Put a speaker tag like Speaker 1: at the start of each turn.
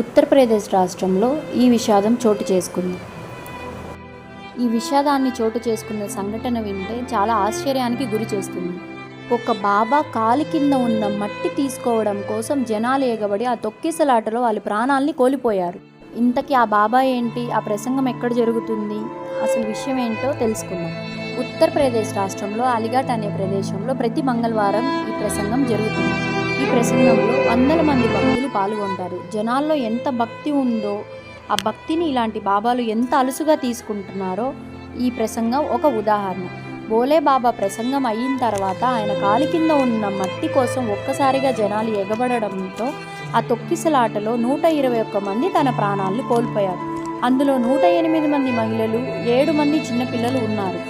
Speaker 1: ఉత్తరప్రదేశ్ రాష్ట్రంలో ఈ విషాదం చోటు చేసుకుంది. ఈ విషాదాన్ని చోటు చేసుకున్న సంఘటన వింటే చాలా ఆశ్చర్యానికి గురి చేస్తుంది. ఒక బాబా కాలి కింద ఉన్న మట్టి తీసుకోవడం కోసం జనాలు ఎగబడి ఆ తొక్కిసలాటలో వాళ్ళ ప్రాణాలని కోల్పోయారు. ఇంతకీ ఆ బాబా ఏంటి, ఆ ప్రసంగం ఎక్కడ జరుగుతుంది, అసలు విషయం ఏంటో తెలుసుకుందాం. ఉత్తరప్రదేశ్ రాష్ట్రంలో అలీఘట్ అనే ప్రదేశంలో ప్రతి మంగళవారం ఈ ప్రసంగం జరుగుతుంది. ఈ ప్రసంగంలో వందల మంది భక్తులు పాల్గొంటారు. జనాల్లో ఎంత భక్తి ఉందో, ఆ భక్తిని ఇలాంటి బాబాలు ఎంత అలుసుగా తీసుకుంటున్నారో ఈ ప్రసంగం ఒక ఉదాహరణ. బోలే బాబా ప్రసంగం అయిన తర్వాత ఆయన కాలి కింద ఉన్న మట్టి కోసం ఒక్కసారిగా జనాలు ఎగబడడంతో ఆ తొక్కిసలాటలో 121 మంది తన ప్రాణాలను కోల్పోయారు. అందులో 108 మంది మహిళలు, 7 మంది చిన్నపిల్లలు ఉన్నారు.